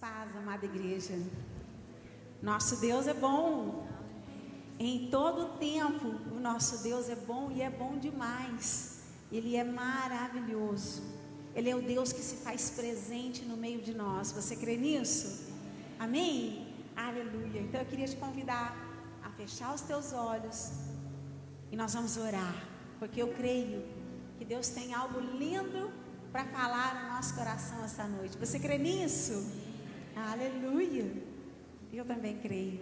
Paz, amada igreja. Nosso Deus é bom. Em todo tempo, o nosso Deus é bom e é bom demais. Ele é maravilhoso. Ele é o Deus que se faz presente no meio de nós. Você crê nisso? Amém? Aleluia. Então eu queria te convidar a fechar os teus olhos e nós vamos orar, porque eu creio que Deus tem algo lindo para falar no nosso coração essa noite. Você crê nisso? Aleluia. Eu também creio.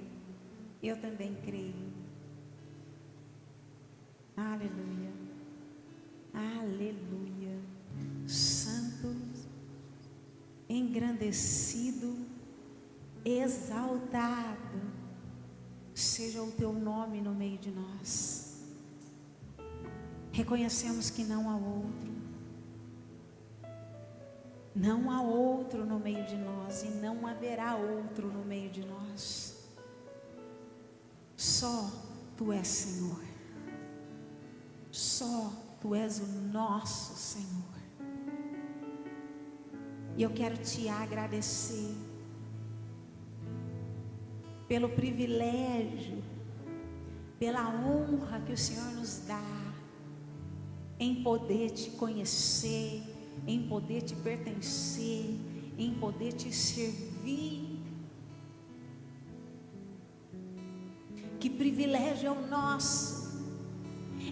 Eu também creio. Aleluia. Aleluia. Santo, engrandecido, exaltado seja o teu nome no meio de nós. Reconhecemos que não há outro. Não há outro no meio de nós e não haverá outro no meio de nós. Só Tu és Senhor. Só Tu és o nosso Senhor. E eu quero Te agradecer pelo privilégio, pela honra que o Senhor nos dá em poder Te conhecer, em poder Te pertencer, em poder Te servir. Que privilégio é o nosso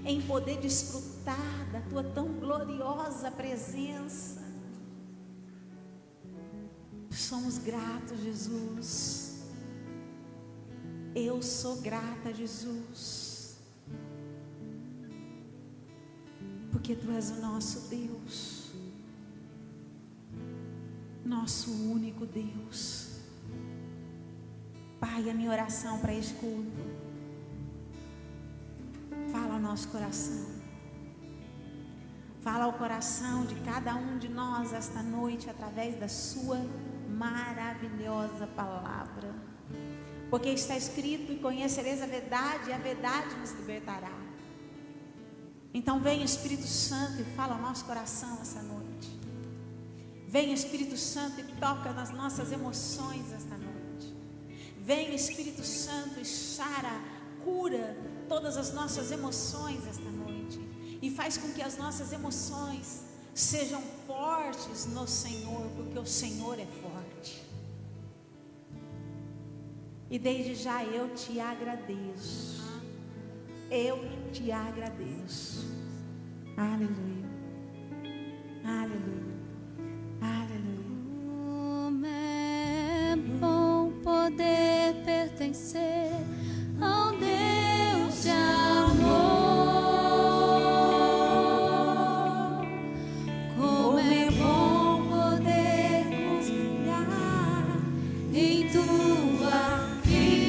em poder desfrutar da Tua tão gloriosa presença. Somos gratos, Jesus. Eu sou grata, Jesus, porque Tu és o nosso Deus, nosso único Deus. Pai, a minha oração para este culto, fala ao nosso coração, fala ao coração de cada um de nós esta noite, através da Sua maravilhosa palavra, porque está escrito: e conhecereis a verdade, e a verdade nos libertará. Então vem Espírito Santo e fala ao nosso coração essa noite. Vem Espírito Santo e toca nas nossas emoções esta noite. Vem Espírito Santo e sara, cura todas as nossas emoções esta noite. E faz com que as nossas emoções sejam fortes no Senhor, porque o Senhor é forte. E desde já eu Te agradeço. Eu Te agradeço. Aleluia. Aleluia. Aleluia. Como é bom poder pertencer ao Deus de amor. Como é bom poder confiar em Tua fidelidade.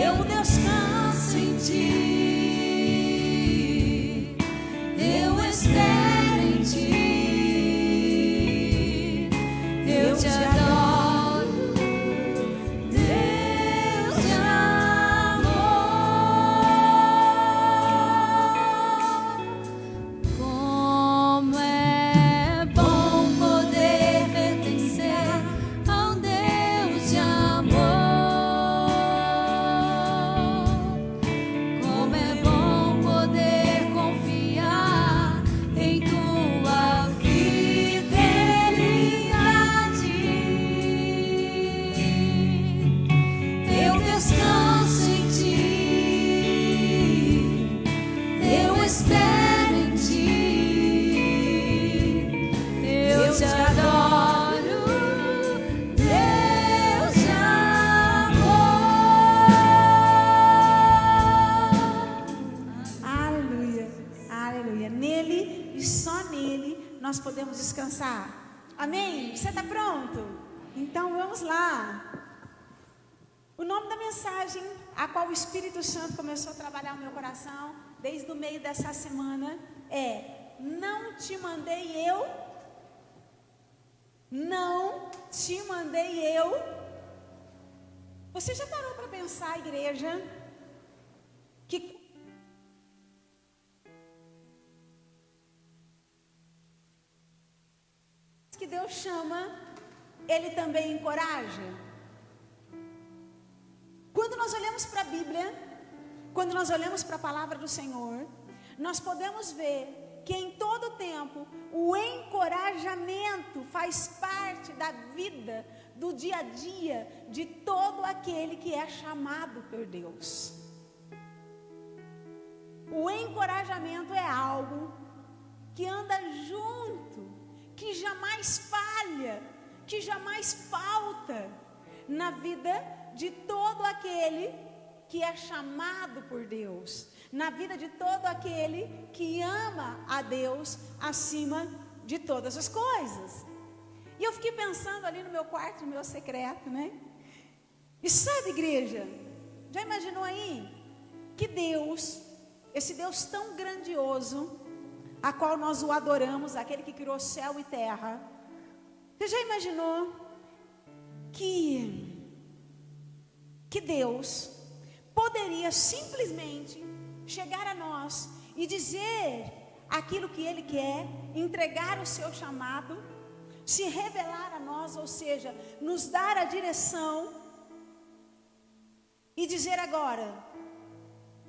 Eu descanso em Ti. Eu espero em Ti. Eu Te adoro, Deus de amor. Como é bom poder pertencer ao Deus de amor. Como é bom poder confiar em Tua fidelidade. Eu descanso em Ti. Eu espero em Ti. Eu Te adoro, Deus de amor. Aleluia. Aleluia. Nele e só nele nós podemos descansar. Amém? Você está pronto? Então vamos lá. O nome da mensagem, a qual o Espírito Santo começou a trabalhar no meu coração desde o meio dessa semana, é: não te mandei eu. Não te mandei eu. Você já parou para pensar, igreja, que Deus chama, Ele também encoraja. Quando nós olhamos para a Bíblia, quando nós olhamos para a palavra do Senhor, nós podemos ver que em todo tempo o encorajamento faz parte da vida, do dia a dia de todo aquele que é chamado por Deus. O encorajamento é algo que anda junto, que jamais falha, que jamais falta na vida de todo aquele que é chamado por Deus, na vida de todo aquele que ama a Deus acima de todas as coisas. E eu fiquei pensando ali no meu quarto, no meu secreto, né? E sabe, igreja, já imaginou aí que Deus, esse Deus tão grandioso, a qual nós o adoramos, aquele que criou céu e terra, você já imaginou que Deus poderia simplesmente chegar a nós e dizer aquilo que Ele quer, entregar o seu chamado, se revelar a nós, ou seja, nos dar a direção e dizer agora,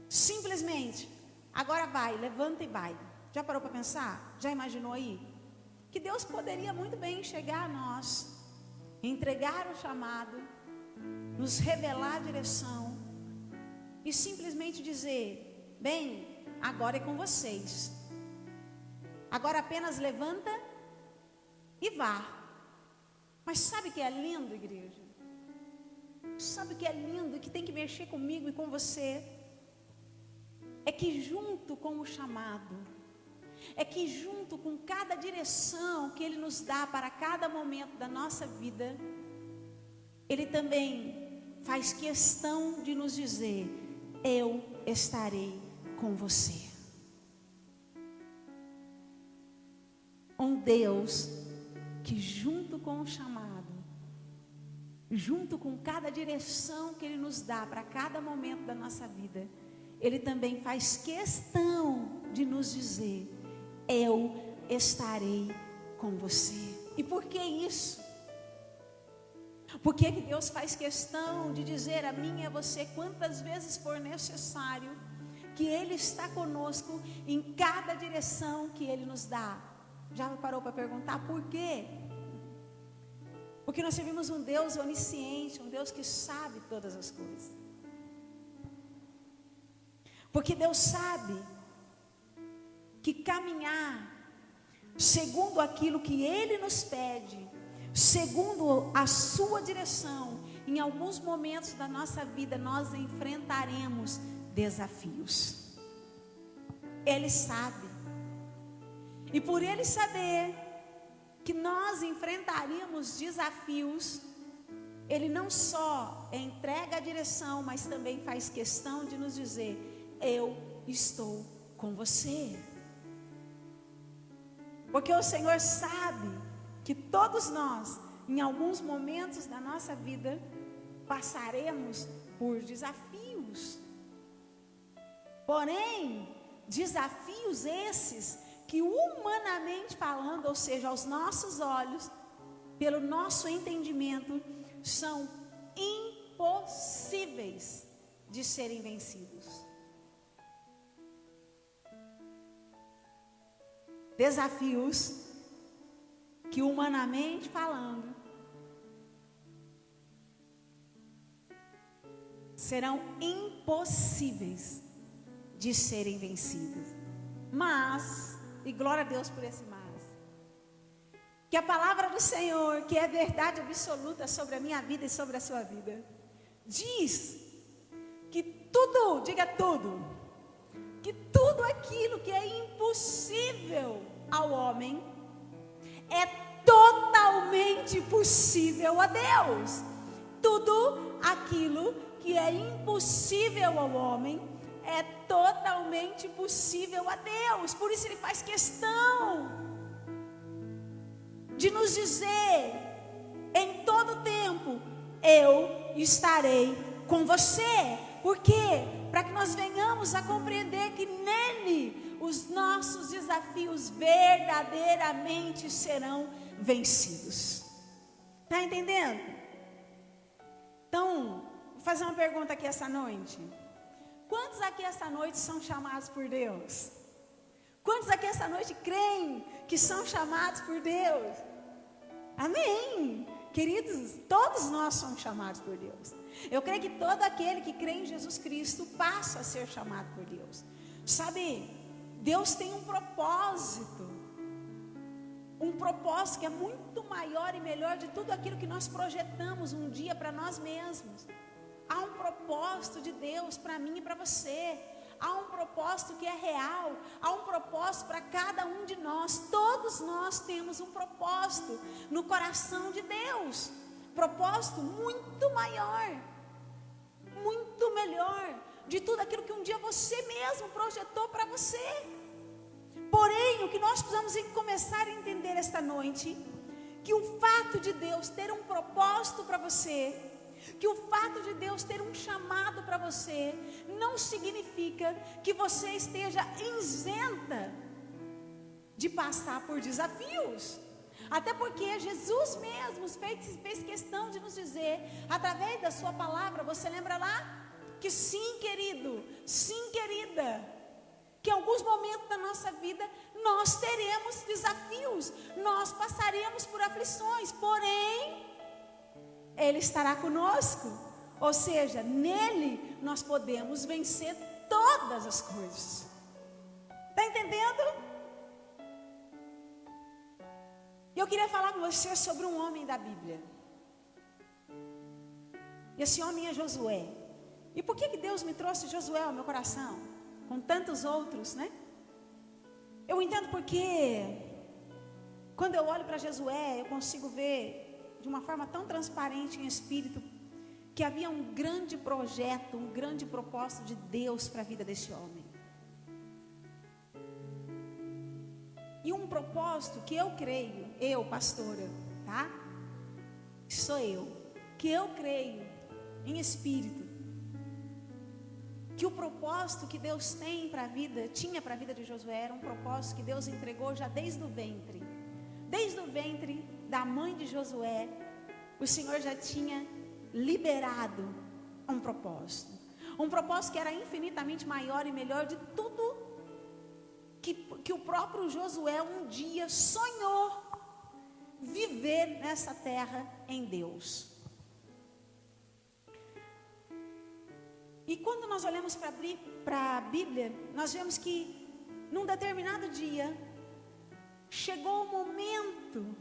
simplesmente, agora vai, levanta e vai. Já parou para pensar? Já imaginou aí? Que Deus poderia muito bem chegar a nós, entregar o chamado, nos revelar a direção e simplesmente dizer, bem, agora é com vocês. Agora apenas levanta e vá. Mas sabe o que é lindo, igreja? Sabe o que é lindo, que tem que mexer comigo e com você? É que junto com o chamado, é que junto com cada direção que Ele nos dá para cada momento da nossa vida, Ele também faz questão de nos dizer, eu estarei com você. Um Deus que junto com o chamado, junto com cada direção que Ele nos dá para cada momento da nossa vida, Ele também faz questão de nos dizer, eu estarei com você. E por que isso? Por que Deus faz questão de dizer a mim e a você quantas vezes for necessário que Ele está conosco em cada direção que Ele nos dá? Já parou para perguntar por quê? Porque nós servimos um Deus onisciente, um Deus que sabe todas as coisas. Porque Deus sabe que caminhar segundo aquilo que Ele nos pede, segundo a sua direção, em alguns momentos da nossa vida nós enfrentaremos desafios. Ele sabe. E por Ele saber que nós enfrentaríamos desafios, Ele não só entrega a direção, mas também faz questão de nos dizer, eu estou com você. Porque o Senhor sabe que todos nós, em alguns momentos da nossa vida, passaremos por desafios. Porém, desafios esses que humanamente falando, ou seja, aos nossos olhos, pelo nosso entendimento, são impossíveis de serem vencidos. Desafios que humanamente falando serão impossíveis de serem vencidos. Mas, e glória a Deus por esse mas, que a palavra do Senhor, que é verdade absoluta sobre a minha vida e sobre a sua vida, diz que tudo, diga tudo, que tudo aquilo que é impossível ao homem é totalmente possível a Deus. Tudo aquilo que é impossível ao homem é totalmente possível a Deus. Por isso Ele faz questão de nos dizer em todo tempo, eu estarei com você. Por quê? Para que nós venhamos a compreender que nele os nossos desafios verdadeiramente serão vencidos. Está entendendo? Então, vou fazer uma pergunta aqui essa noite. Quantos aqui essa noite são chamados por Deus? Quantos aqui essa noite creem que são chamados por Deus? Amém. Queridos, todos nós somos chamados por Deus. Eu creio que todo aquele que crê em Jesus Cristo passa a ser chamado por Deus. Sabe, Deus tem um propósito que é muito maior e melhor de tudo aquilo que nós projetamos um dia para nós mesmos. Há um propósito de Deus para mim e para você. Há um propósito que é real. Há um propósito para cada um de nós. Todos nós temos um propósito no coração de Deus. Propósito muito maior, muito melhor de tudo aquilo que um dia você mesmo projetou para você. Porém, o que nós precisamos começar a entender esta noite, que o fato de Deus ter um propósito para você, que o fato de Deus ter um chamado para você, não significa que você esteja isenta de passar por desafios. Até porque Jesus mesmo fez questão de nos dizer, através da sua palavra, você lembra lá? Que sim, querido, sim, querida, que em alguns momentos da nossa vida nós teremos desafios, nós passaremos por aflições, porém Ele estará conosco. Ou seja, nele nós podemos vencer todas as coisas. Está entendendo? E eu queria falar com você sobre um homem da Bíblia. E esse homem é Josué. E por que Deus me trouxe Josué ao meu coração? Com tantos outros, né? Eu entendo porque quando eu olho para Josué, eu consigo ver de uma forma tão transparente em espírito que havia um grande projeto, um grande propósito de Deus para a vida desse homem. E um propósito que eu creio, eu, pastora, tá? Sou eu, que eu creio em espírito, que o propósito que Deus tem para a vida, tinha para a vida de Josué, era um propósito que Deus entregou já desde o ventre. Desde o ventre da mãe de Josué, o Senhor já tinha liberado um propósito. Um propósito que era infinitamente maior e melhor de tudo que o próprio Josué um dia sonhou viver nessa terra em Deus. E quando nós olhamos para a Bíblia, nós vemos que num determinado dia chegou o momento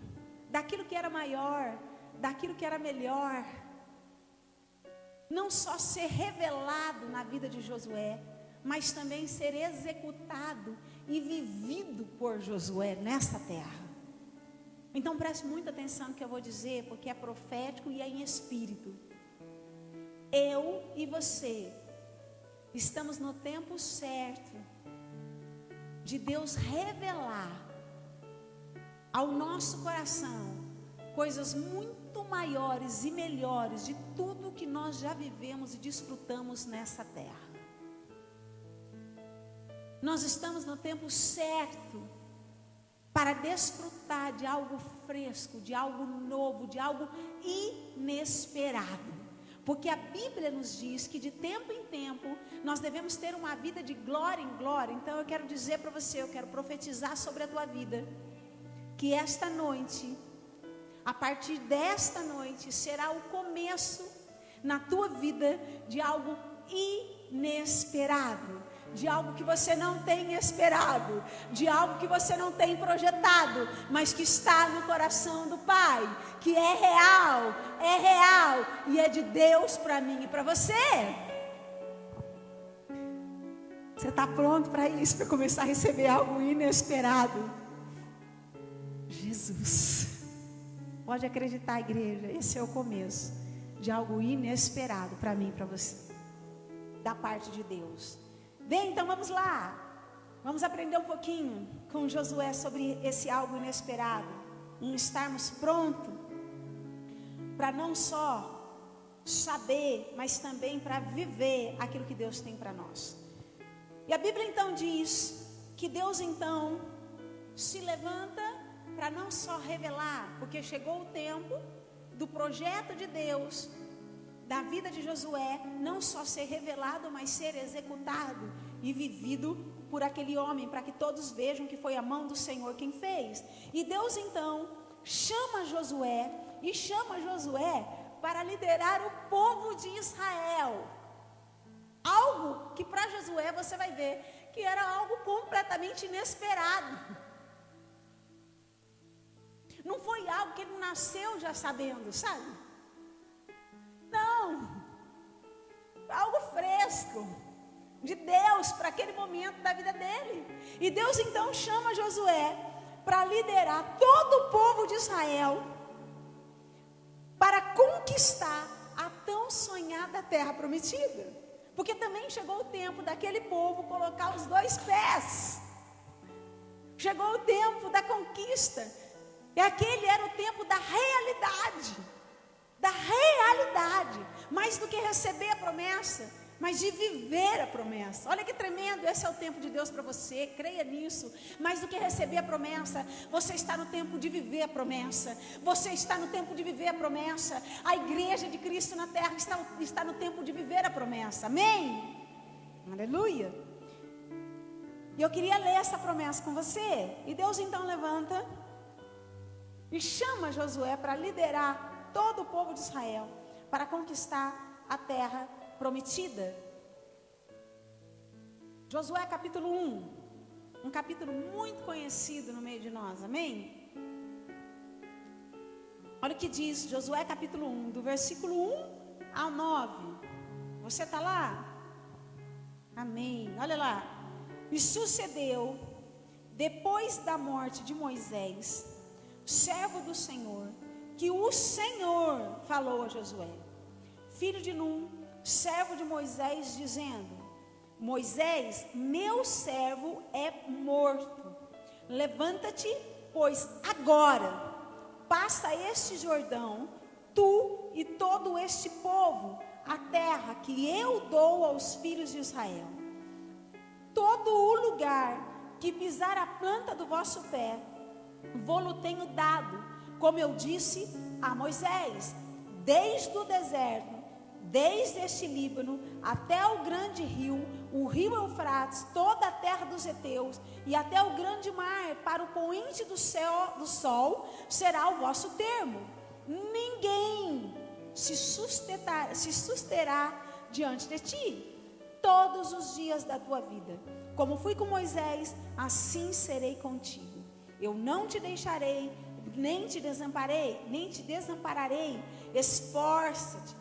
daquilo que era maior, daquilo que era melhor, não só ser revelado na vida de Josué, mas também ser executado e vivido por Josué nessa terra. Então preste muita atenção no que eu vou dizer, porque é profético e é em espírito. Eu e você estamos no tempo certo de Deus revelar ao nosso coração coisas muito maiores e melhores de tudo que nós já vivemos e desfrutamos nessa terra. Nós estamos no tempo certo para desfrutar de algo fresco, de algo novo, de algo inesperado. Porque a Bíblia nos diz que de tempo em tempo nós devemos ter uma vida de glória em glória. Então eu quero dizer para você, eu quero profetizar sobre a tua vida, que esta noite, a partir desta noite, será o começo na tua vida de algo inesperado, de algo que você não tem esperado, de algo que você não tem projetado, mas que está no coração do Pai, que é real e é de Deus para mim e para você. Você está pronto para isso, para começar a receber algo inesperado? Jesus, pode acreditar, igreja, esse é o começo de algo inesperado para mim e para você, da parte de Deus. Bem, então vamos lá, vamos aprender um pouquinho com Josué sobre esse algo inesperado, em estarmos prontos para não só saber, mas também para viver aquilo que Deus tem para nós. E a Bíblia então diz que Deus então se levanta para não só revelar, porque chegou o tempo do projeto de Deus, da vida de Josué, não só ser revelado, mas ser executado e vivido por aquele homem, para que todos vejam que foi a mão do Senhor quem fez. E Deus então chama Josué para liderar o povo de Israel. Algo que para Josué você vai ver que era algo completamente inesperado. Não foi algo que ele nasceu já sabendo, sabe? Não. Algo fresco de Deus para aquele momento da vida dele. E Deus então chama Josué para liderar todo o povo de Israel para conquistar a tão sonhada terra prometida. Porque também chegou o tempo daquele povo colocar os 2 pés. Chegou o tempo da conquista. E aquele era o tempo da realidade. Da realidade. Mais do que receber a promessa, mas de viver a promessa. Olha que tremendo, esse é o tempo de Deus para você, creia nisso. Mais do que receber a promessa, você está no tempo de viver a promessa. Você está no tempo de viver a promessa. A igreja de Cristo na terra está no tempo de viver a promessa, amém? Aleluia. E eu queria ler essa promessa com você. E Deus então levanta e chama Josué para liderar todo o povo de Israel, para conquistar a terra prometida. Josué capítulo 1, um capítulo muito conhecido no meio de nós, amém? Olha o que diz Josué capítulo 1, do versículo 1 ao 9. Você está lá? Amém, olha lá. E sucedeu, depois da morte de Moisés, servo do Senhor, que o Senhor falou a Josué, filho de Num, servo de Moisés, dizendo: Moisés, meu servo é morto. Levanta-te, pois agora passa este Jordão, tu e todo este povo, a terra que eu dou aos filhos de Israel. Todo o lugar que pisar a planta do vosso pé, vô-lo tenho dado, como eu disse a Moisés, desde o deserto, desde este Líbano até o grande rio, o rio Eufrates, toda a terra dos heteus e até o grande mar, para o poente do sol, será o vosso termo. Ninguém se susterá diante de ti todos os dias da tua vida. Como fui com Moisés, assim serei contigo. Eu não te deixarei, nem te desampararei. Esforça-te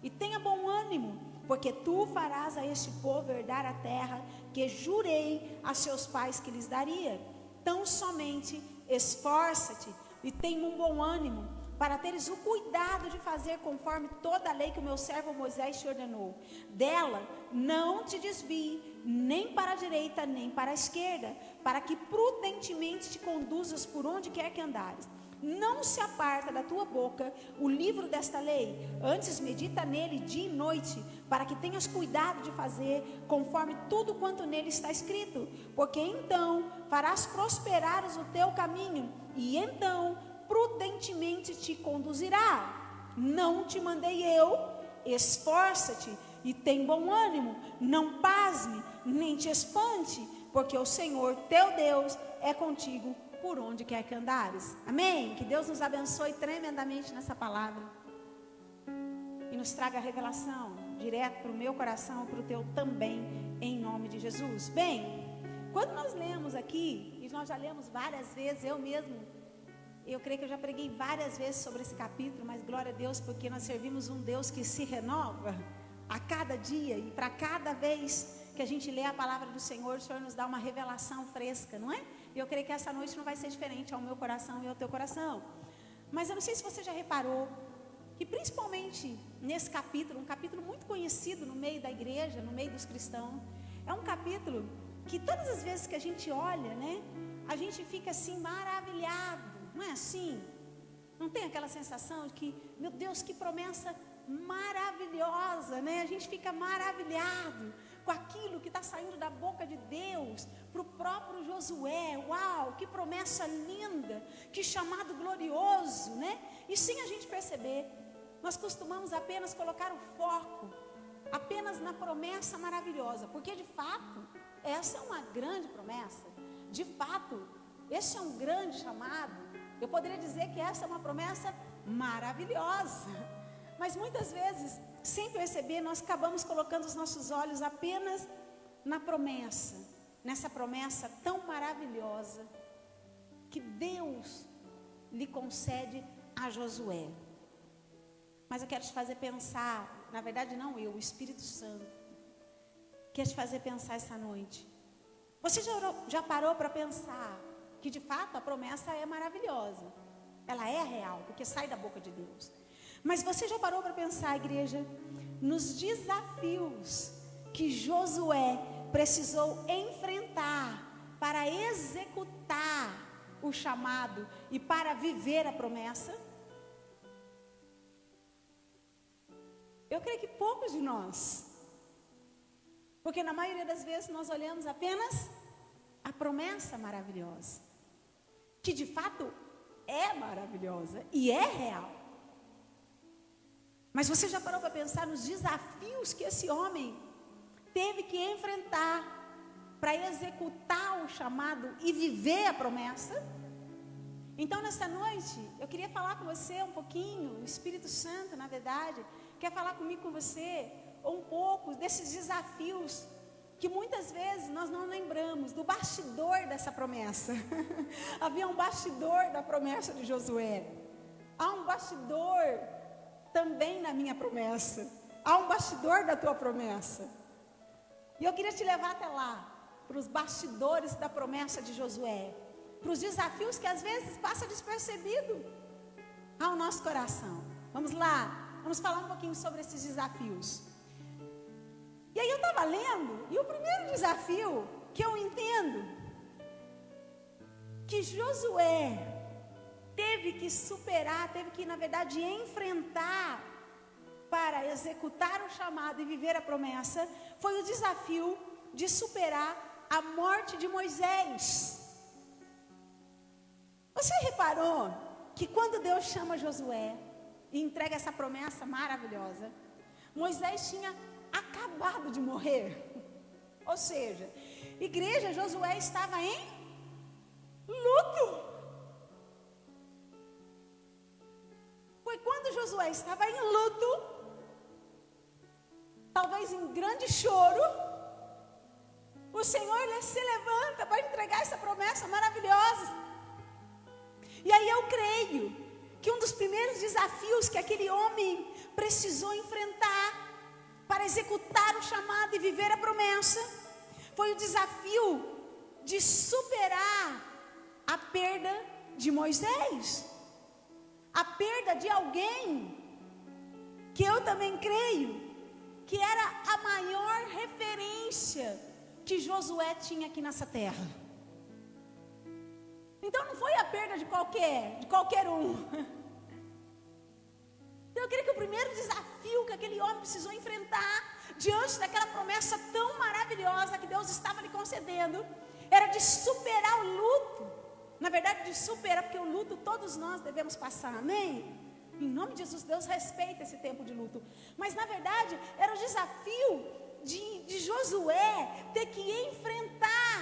e tenha bom ânimo, porque tu farás a este povo herdar a terra que jurei a seus pais que lhes daria. Tão somente esforça-te e tenha um bom ânimo, para teres o cuidado de fazer conforme toda a lei que o meu servo Moisés te ordenou. Dela não te desvie, nem para a direita, nem para a esquerda, para que prudentemente te conduzas por onde quer que andares. Não se aparta da tua boca o livro desta lei, antes medita nele dia e noite, para que tenhas cuidado de fazer conforme tudo quanto nele está escrito, porque então farás prosperar o teu caminho, e então prudentemente te conduzirá. Não te mandei eu? Esforça-te e tem bom ânimo, não pasme, nem te espante, porque o Senhor teu Deus é contigo por onde quer que andares. Amém? Que Deus nos abençoe tremendamente nessa palavra e nos traga a revelação direto para o meu coração, para o teu também, em nome de Jesus. Bem, quando nós lemos aqui, e nós já lemos várias vezes, eu creio que eu já preguei várias vezes sobre esse capítulo, mas glória a Deus, porque nós servimos um Deus que se renova a cada dia, e para cada vez que a gente lê a palavra do Senhor, o Senhor nos dá uma revelação fresca, não é? E eu creio que essa noite não vai ser diferente ao meu coração e ao teu coração. Mas eu não sei se você já reparou que principalmente nesse capítulo, um capítulo muito conhecido no meio da igreja, no meio dos cristãos, é um capítulo que todas as vezes que a gente olha, né, a gente fica assim maravilhado, não é assim? Não tem aquela sensação de que, meu Deus, que promessa maravilhosa, né? A gente fica maravilhado, com aquilo que está saindo da boca de Deus para o próprio Josué. Uau, que promessa linda, que chamado glorioso, né? E sem a gente perceber, nós costumamos apenas colocar o foco apenas na promessa maravilhosa, porque de fato, essa é uma grande promessa. De fato, esse é um grande chamado. Eu poderia dizer que essa é uma promessa maravilhosa. Mas muitas vezes, sem perceber, nós acabamos colocando os nossos olhos apenas na promessa, nessa promessa tão maravilhosa que Deus lhe concede a Josué. Mas eu quero te fazer pensar, na verdade não eu, o Espírito Santo, quer te fazer pensar essa noite. Você já parou para pensar que de fato a promessa é maravilhosa? Ela é real, porque sai da boca de Deus. Mas você já parou para pensar, igreja, nos desafios que Josué precisou enfrentar para executar o chamado e para viver a promessa? Eu creio que poucos de nós, porque na maioria das vezes nós olhamos apenas a promessa maravilhosa, que de fato é maravilhosa e é real. Mas você já parou para pensar nos desafios que esse homem teve que enfrentar para executar o chamado e viver a promessa? Então nessa noite, eu queria falar com você um pouquinho, o Espírito Santo, na verdade, quer falar comigo, com você, um pouco desses desafios que muitas vezes nós não lembramos, do bastidor dessa promessa. Havia um bastidor da promessa de Josué. Há um bastidor também na minha promessa. Há um bastidor da tua promessa. E eu queria te levar até lá, para os bastidores da promessa de Josué, para os desafios que às vezes passa despercebido ao nosso coração. Vamos lá, vamos falar um pouquinho sobre esses desafios. E aí eu estava lendo, e o primeiro desafio que eu entendo, que Josué teve que superar, teve que, na verdade, enfrentar para executar o chamado e viver a promessa, foi o desafio de superar a morte de Moisés. Você reparou que quando Deus chama Josué e entrega essa promessa maravilhosa, Moisés tinha acabado de morrer? Ou seja, igreja, Josué estava em luto. Foi quando Josué estava em luto, talvez em grande choro, o Senhor se levanta para entregar essa promessa maravilhosa. E aí eu creio que um dos primeiros desafios que aquele homem precisou enfrentar para executar o chamado e viver a promessa foi o desafio de superar a perda de Moisés, a perda de alguém que eu também creio que era a maior referência que Josué tinha aqui nessa terra. Então não foi a perda de qualquer um. Então eu creio que o primeiro desafio que aquele homem precisou enfrentar diante daquela promessa tão maravilhosa que Deus estava lhe concedendo era de superar o luto. Na verdade, de superar, porque o luto todos nós devemos passar, amém? Em nome de Jesus, Deus respeita esse tempo de luto. Mas na verdade, era o desafio de Josué ter que enfrentar,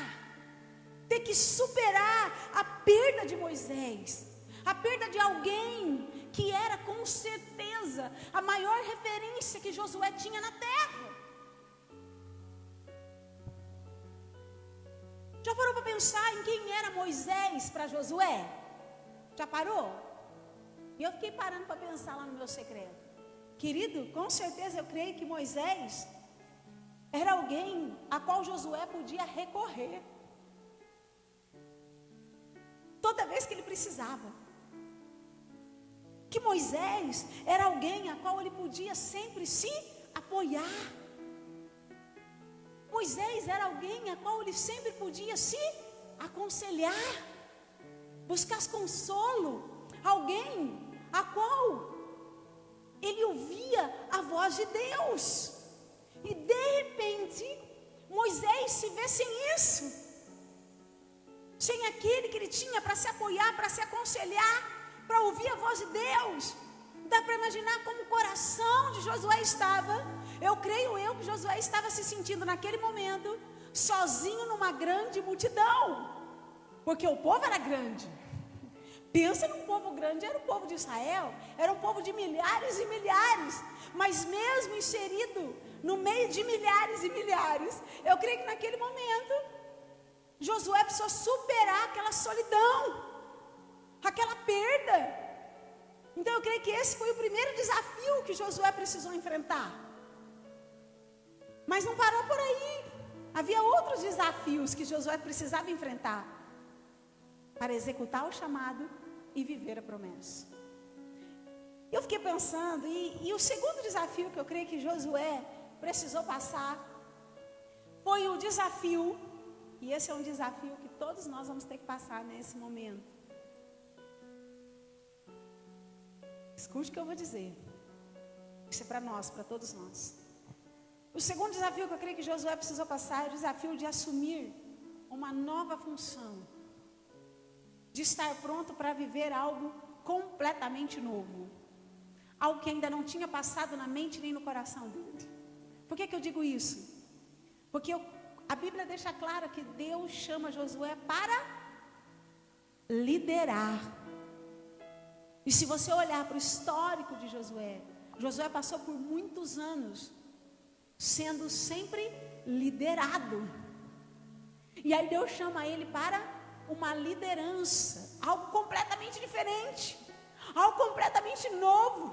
ter que superar a perda de Moisés, a perda de alguém que era com certeza a maior referência que Josué tinha na terra. Já parou para pensar em quem era Moisés para Josué? Já parou? E eu fiquei parando para pensar lá no meu secreto. Querido, com certeza eu creio que Moisés era alguém a qual Josué podia recorrer toda vez que ele precisava. Que Moisés era alguém a qual ele podia sempre se apoiar. Moisés era alguém a qual ele sempre podia se aconselhar, buscar consolo, alguém a qual ele ouvia a voz de Deus. E de repente, Moisés se vê sem isso, sem aquele que ele tinha para se apoiar, para se aconselhar, para ouvir a voz de Deus. Dá para imaginar como o coração de Josué estava. Eu creio que Josué estava se sentindo naquele momento sozinho numa grande multidão, porque o povo era grande. Pensa num povo grande, era o povo de Israel, era um povo de milhares e milhares, mas mesmo inserido no meio de milhares e milhares, eu creio que naquele momento Josué precisou superar aquela solidão, aquela perda. Então eu creio que esse foi o primeiro desafio que Josué precisou enfrentar. Mas não parou por aí. Havia outros desafios que Josué precisava enfrentar para executar o chamado e viver a promessa. Eu fiquei pensando, e o segundo desafio que eu creio que Josué precisou passar foi o desafio, e esse é um desafio que todos nós vamos ter que passar nesse momento. Escute o que eu vou dizer. Isso é para nós, para todos nós. O segundo desafio que eu creio que Josué precisou passar é o desafio de assumir uma nova função, de estar pronto para viver algo completamente novo, algo que ainda não tinha passado na mente nem no coração dele. Por que eu digo isso? Porque a Bíblia deixa claro que Deus chama Josué para liderar. E se você olhar para o histórico de Josué, Josué passou por muitos anos sendo sempre liderado. E aí Deus chama ele para uma liderança, algo completamente diferente, algo completamente novo,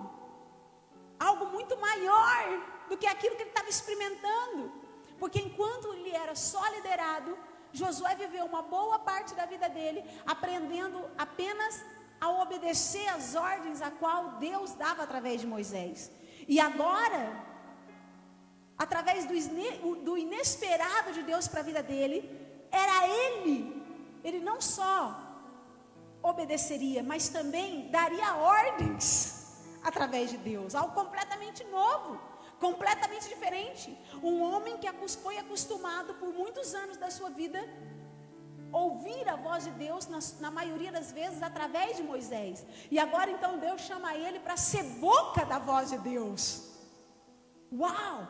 algo muito maior do que aquilo que ele estava experimentando. Porque enquanto ele era só liderado, Josué viveu uma boa parte da vida dele aprendendo apenas a obedecer às ordens a qual Deus dava através de Moisés. E agora, através do inesperado de Deus para a vida dele, era ele não só obedeceria, mas também daria ordens através de Deus, algo completamente novo, completamente diferente. Um homem que foi acostumado por muitos anos da sua vida ouvir a voz de Deus, na maioria das vezes através de Moisés, e agora então Deus chama ele para ser boca da voz de Deus. Uau!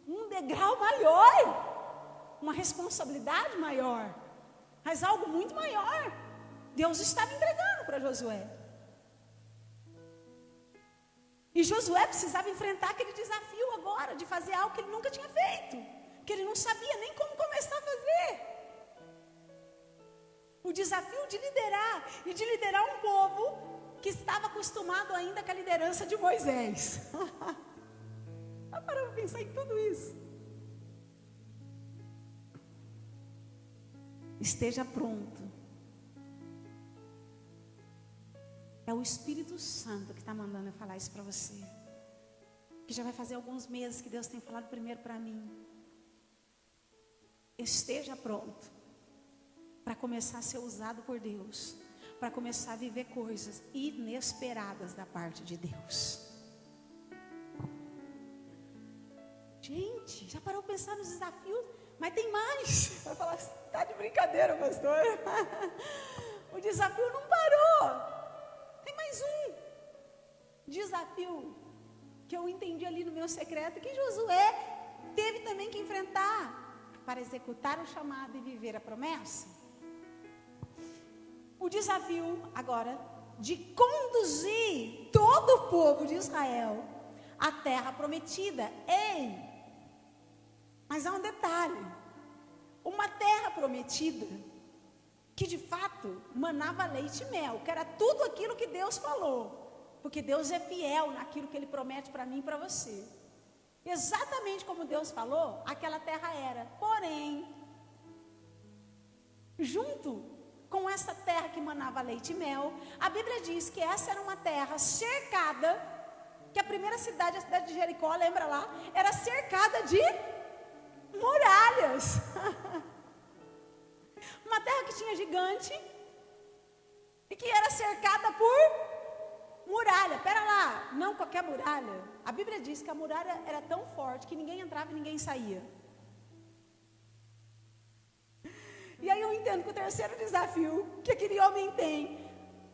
Um degrau maior, uma responsabilidade maior, mas algo muito maior Deus estava entregando para Josué. E Josué precisava enfrentar aquele desafio agora de fazer algo que ele nunca tinha feito, que ele não sabia nem como começar a fazer. O desafio de liderar, e de liderar um povo que estava acostumado ainda com a liderança de Moisés. Está parando para pensar em tudo isso? Esteja pronto. É o Espírito Santo que está mandando eu falar isso para você. Que já vai fazer alguns meses que Deus tem falado primeiro para mim. Esteja pronto para começar a ser usado por Deus, para começar a viver coisas inesperadas da parte de Deus. Gente, já parou para pensar nos desafios? Mas tem mais. Vai falar, está de brincadeira, pastor. O desafio não parou. Tem mais um desafio que eu entendi ali no meu secreto, que Josué teve também que enfrentar para executar o chamado e viver a promessa. O desafio agora de conduzir todo o povo de Israel à terra prometida. Ei, mas há um detalhe: uma terra prometida que de fato manava leite e mel, que era tudo aquilo que Deus falou, porque Deus é fiel naquilo que Ele promete para mim e para você. Exatamente como Deus falou, aquela terra era. Porém, junto com essa terra que manava leite e mel, a Bíblia diz que essa era uma terra cercada, que a primeira cidade, a cidade de Jericó, lembra lá, era cercada de muralhas. Uma terra que tinha gigante e que era cercada por muralha. Pera lá, não qualquer muralha. A Bíblia diz que a muralha era tão forte que ninguém entrava e ninguém saía. E aí eu entendo que o terceiro desafio que aquele homem tem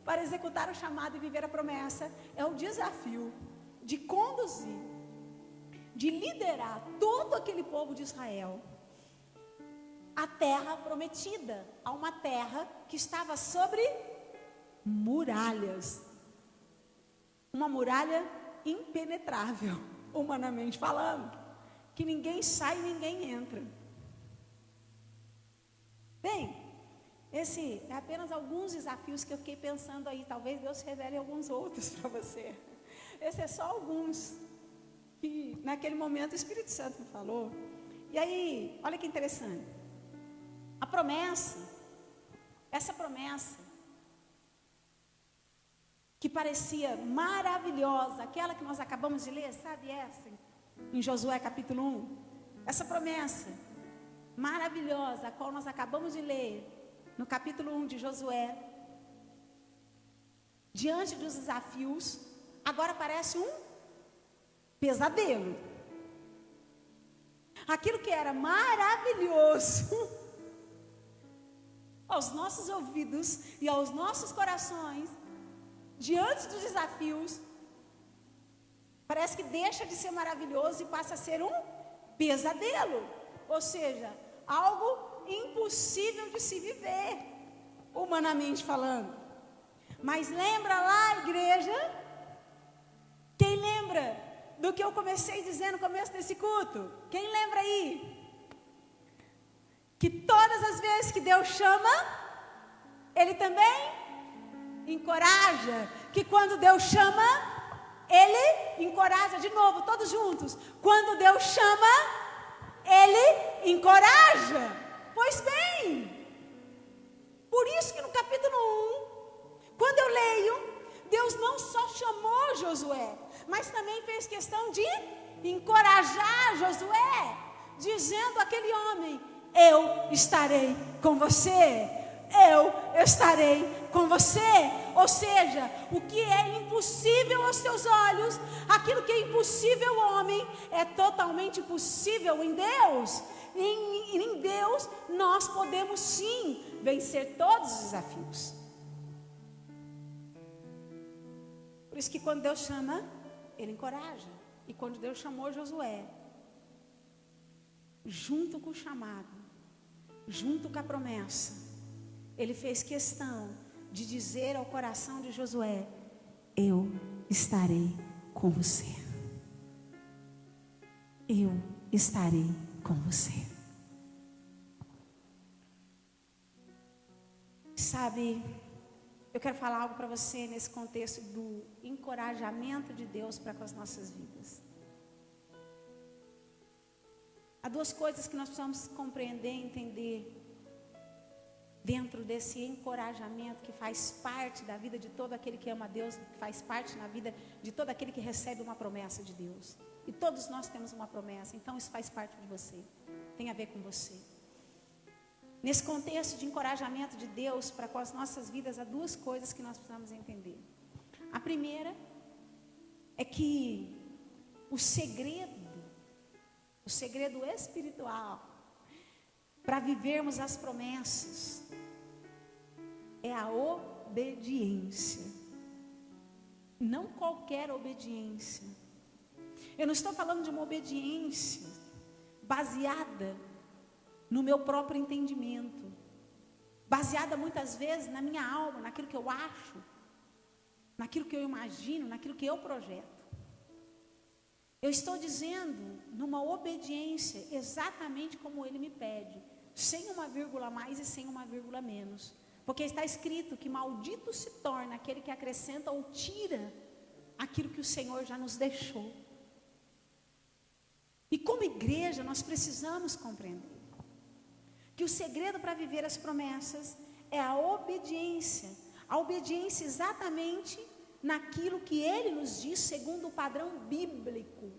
para executar o chamado e viver a promessa é o desafio de conduzir, de liderar todo aquele povo de Israel à terra prometida, a uma terra que estava sobre muralhas. Uma muralha impenetrável, humanamente falando, que ninguém sai e ninguém entra. Bem, esse é apenas alguns desafios que eu fiquei pensando aí. Talvez Deus revele alguns outros para você. Esse é só alguns que naquele momento o Espírito Santo me falou. E aí, olha que interessante. A promessa, essa promessa que parecia maravilhosa, aquela que nós acabamos de ler, sabe essa? Em Josué capítulo 1. Essa promessa maravilhosa, a qual nós acabamos de ler no capítulo 1 de Josué, diante dos desafios, agora parece um pesadelo. Aquilo que era maravilhoso aos nossos ouvidos e aos nossos corações, diante dos desafios, parece que deixa de ser maravilhoso e passa a ser um pesadelo. Ou seja, algo impossível de se viver, humanamente falando. Mas lembra lá, igreja? Quem lembra do que eu comecei dizendo no começo desse culto? Quem lembra aí? Que todas as vezes que Deus chama, Ele também encoraja. Que quando Deus chama, Ele encoraja. De novo, todos juntos. Quando Deus chama, Ele encoraja. Pois bem, por isso que no capítulo 1, quando eu leio, Deus não só chamou Josué, mas também fez questão de encorajar Josué, dizendo àquele homem: eu estarei com você, eu estarei com você. Ou seja, o que é impossível aos teus olhos, aquilo que é impossível ao homem, é totalmente possível em Deus. Em Deus nós podemos sim vencer todos os desafios. Por isso que quando Deus chama, Ele encoraja. E quando Deus chamou Josué, junto com o chamado, junto com a promessa, Ele fez questão de dizer ao coração de Josué: eu estarei com você. Eu estarei com você. Sabe, eu quero falar algo para você nesse contexto do encorajamento de Deus para com as nossas vidas. Há duas coisas que nós precisamos compreender e entender dentro desse encorajamento que faz parte da vida de todo aquele que ama a Deus, que faz parte na vida de todo aquele que recebe uma promessa de Deus. E todos nós temos uma promessa, então isso faz parte de você, tem a ver com você. Nesse contexto de encorajamento de Deus para com as nossas vidas, há duas coisas que nós precisamos entender. A primeira é que o segredo espiritual para vivermos as promessas é a obediência. Não qualquer obediência. Eu não estou falando de uma obediência baseada no meu próprio entendimento, baseada muitas vezes na minha alma, naquilo que eu acho, naquilo que eu imagino, naquilo que eu projeto. Eu estou dizendo numa obediência exatamente como Ele me pede, sem uma vírgula a mais e sem uma vírgula a menos. Porque está escrito que maldito se torna aquele que acrescenta ou tira aquilo que o Senhor já nos deixou. E como igreja nós precisamos compreender que o segredo para viver as promessas é a obediência exatamente naquilo que Ele nos diz segundo o padrão bíblico.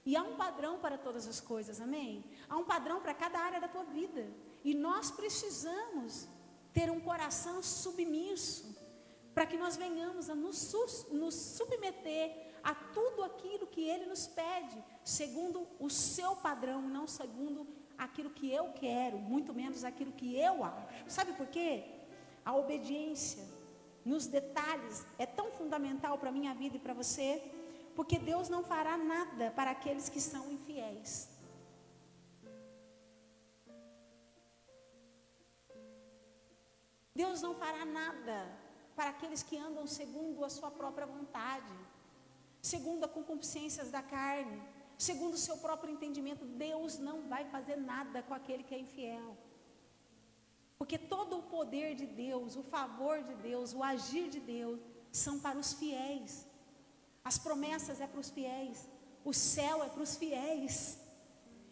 E há um padrão para todas as coisas, amém? Há um padrão para cada área da tua vida. E nós precisamos ter um coração submisso para que nós venhamos a nos submeter a tudo aquilo que Ele nos pede, segundo o seu padrão, não segundo aquilo que eu quero, muito menos aquilo que eu acho. Sabe por quê? A obediência nos detalhes é tão fundamental para a minha vida e para você, porque Deus não fará nada para aqueles que são infiéis. Deus não fará nada para aqueles que andam segundo a sua própria vontade, segundo as concupiscências da carne, segundo o seu próprio entendimento. Deus não vai fazer nada com aquele que é infiel. Porque todo o poder de Deus, o favor de Deus, o agir de Deus, são para os fiéis. As promessas é para os fiéis. O céu é para os fiéis.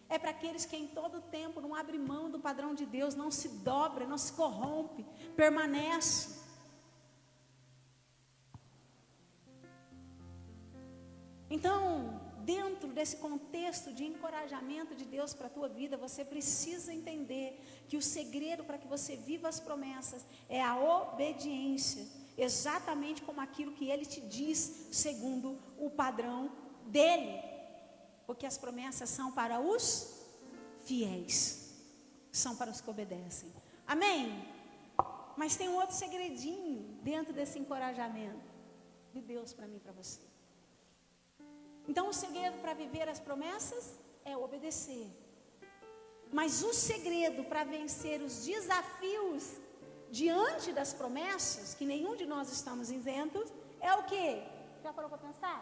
É para aqueles que em todo tempo não abrem mão do padrão de Deus, não se dobra, não se corrompe, permanece. Então, dentro desse contexto de encorajamento de Deus para a tua vida, você precisa entender que o segredo para que você viva as promessas é a obediência, exatamente como aquilo que Ele te diz, segundo o padrão dEle, porque as promessas são para os fiéis, são para os que obedecem. Amém? Mas tem um outro segredinho dentro desse encorajamento de Deus para mim e para você. Então o segredo para viver as promessas é obedecer. Mas o segredo para vencer os desafios diante das promessas, que nenhum de nós estamos isentos, é o quê? Já parou para pensar?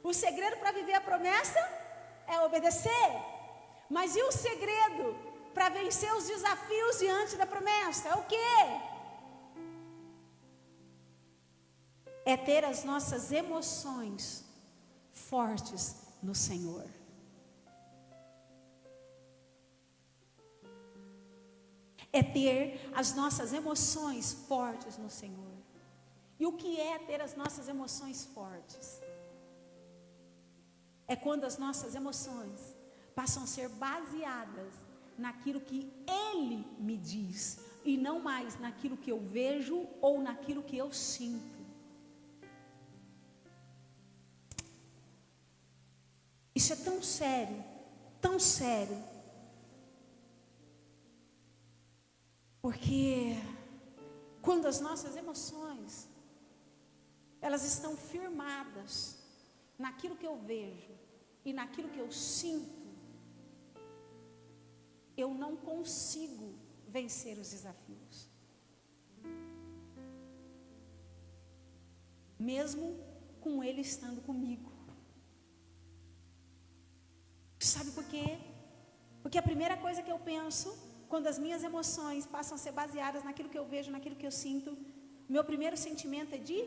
O segredo para viver a promessa é obedecer. Mas e o segredo para vencer os desafios diante da promessa? É o quê? É ter as nossas emoções fortes no Senhor. É ter as nossas emoções fortes no Senhor. E o que é ter as nossas emoções fortes? É quando as nossas emoções passam a ser baseadas naquilo que Ele me diz, e não mais naquilo que eu vejo ou naquilo que eu sinto. Isso é tão sério, porque quando as nossas emoções, elas estão firmadas naquilo que eu vejo e naquilo que eu sinto, eu não consigo vencer os desafios. Mesmo com Ele estando comigo. Sabe por quê? Porque a primeira coisa que eu penso, quando as minhas emoções passam a ser baseadas naquilo que eu vejo, naquilo que eu sinto, meu primeiro sentimento é de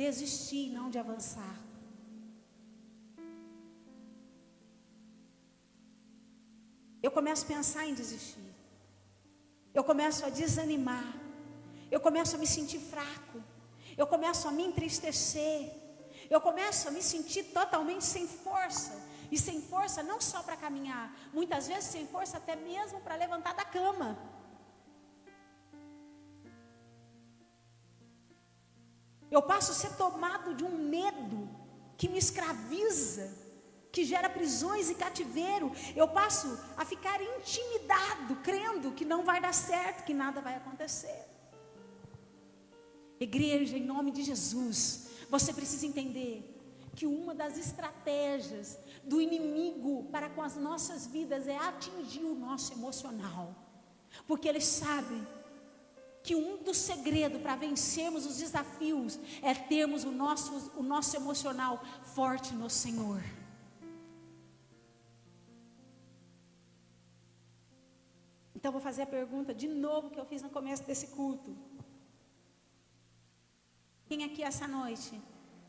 desistir, não de avançar. Eu começo a pensar em desistir. Eu começo a desanimar. Eu começo a me sentir fraco. Eu começo a me entristecer. Eu começo a me sentir totalmente sem força. E sem força não só para caminhar, muitas vezes sem força até mesmo para levantar da cama. Eu passo a ser tomado de um medo que me escraviza, que gera prisões e cativeiro. Eu passo a ficar intimidado, crendo que não vai dar certo, que nada vai acontecer. Igreja, em nome de Jesus, você precisa entender que uma das estratégias do inimigo para com as nossas vidas é atingir o nosso emocional, porque ele sabe que um dos segredos para vencermos os desafios é termos o nosso emocional forte no Senhor. Então vou fazer a pergunta de novo que eu fiz no começo desse culto. Quem aqui essa noite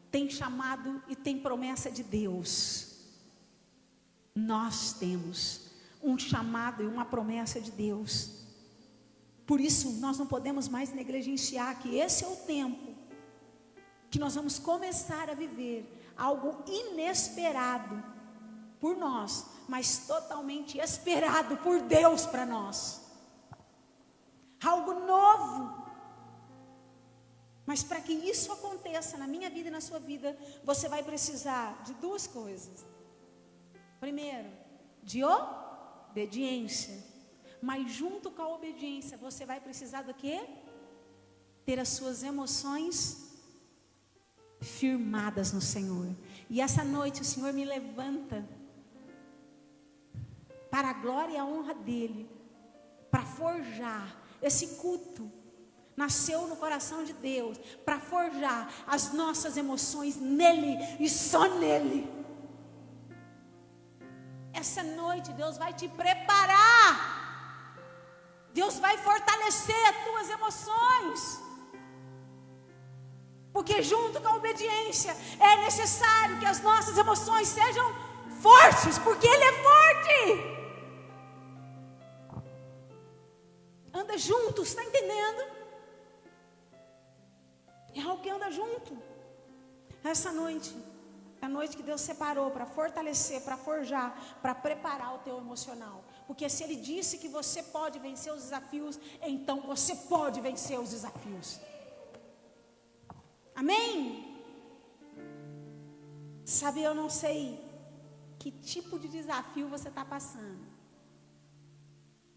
tem chamado e tem promessa de Deus? Nós temos um chamado e uma promessa de Deus. Por isso nós não podemos mais negligenciar que esse é o tempo que nós vamos começar a viver algo inesperado por nós, mas totalmente esperado por Deus para nós. Algo novo. Mas para que isso aconteça na minha vida e na sua vida, você vai precisar de duas coisas. Primeiro, de obediência. Mas junto com a obediência, você vai precisar do quê? Ter as suas emoções firmadas no Senhor. E essa noite o Senhor me levanta para a glória e a honra dEle, para forjar esse culto. Nasceu no coração de Deus para forjar as nossas emoções nele e só nele. Essa noite Deus vai te preparar. Deus vai fortalecer as tuas emoções. Porque junto com a obediência é necessário que as nossas emoções sejam fortes, porque Ele é forte. Anda junto, está entendendo? É algo que anda junto. Essa noite é a noite que Deus separou para fortalecer, para forjar, para preparar o teu emocional. Porque se Ele disse que você pode vencer os desafios, então você pode vencer os desafios. Amém? Sabe, eu não sei que tipo de desafio você está passando.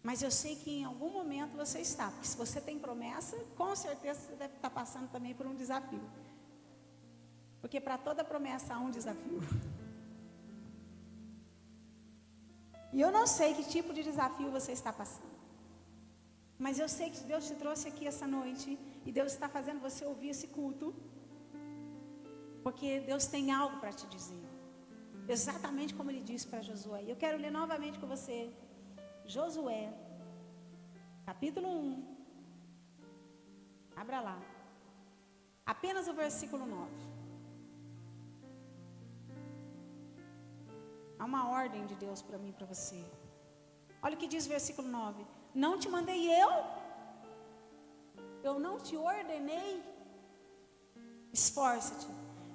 Mas eu sei que em algum momento você está. Porque se você tem promessa, com certeza você deve estar passando também por um desafio. Porque para toda promessa há um desafio. E eu não sei que tipo de desafio você está passando. Mas eu sei que Deus te trouxe aqui essa noite. E Deus está fazendo você ouvir esse culto. Porque Deus tem algo para te dizer. Exatamente como Ele disse para Josué. Eu quero ler novamente com você. Josué, capítulo 1. Abra lá. Apenas o versículo 9. Há uma ordem de Deus para mim e para você. Olha o que diz o versículo 9. Não te mandei eu? Eu não te ordenei? Esforça-te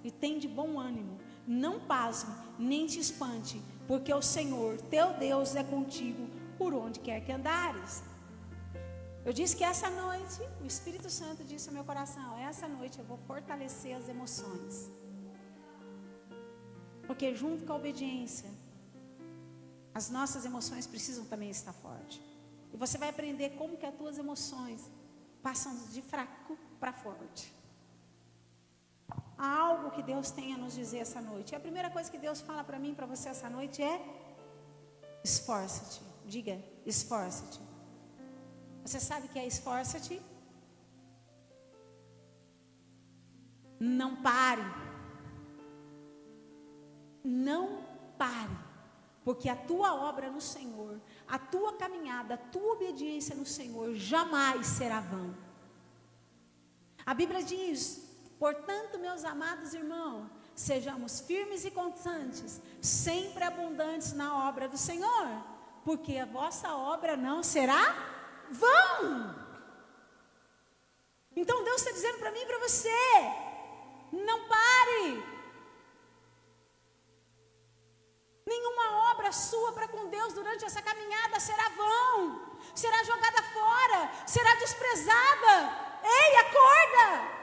e tem de bom ânimo. Não pasme, nem te espante, porque o Senhor, teu Deus, é contigo por onde quer que andares. Eu disse que essa noite, o Espírito Santo disse ao meu coração, essa noite eu vou fortalecer as emoções. Porque junto com a obediência, as nossas emoções precisam também estar fortes. E você vai aprender como que as tuas emoções passam de fraco para forte. Há algo que Deus tem a nos dizer essa noite. E a primeira coisa que Deus fala para mim e para você essa noite é: esforça-te. Diga, esforça-te. Você sabe o que é esforça-te? Não pare. Não pare. Porque a tua obra no Senhor, a tua caminhada, a tua obediência no Senhor jamais será vã. A Bíblia diz: portanto, meus amados irmãos, sejamos firmes e constantes, sempre abundantes na obra do Senhor, porque a vossa obra não será vã. Então Deus está dizendo para mim e para você: não pare. Nenhuma obra sua para com Deus durante essa caminhada será vã, será jogada fora, será desprezada. Ei, acorda!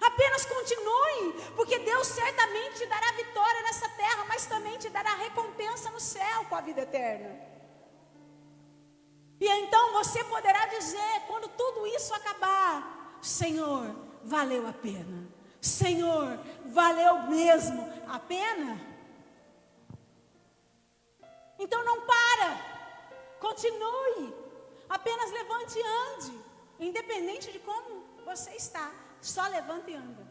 Apenas continue, porque Deus certamente te dará vitória nessa terra, mas também te dará recompensa no céu com a vida eterna. E então você poderá dizer, quando tudo isso acabar: Senhor, valeu a pena. Senhor, valeu mesmo a pena. Então não para, continue, apenas levante e ande, independente de como você está. Só levanta e anda.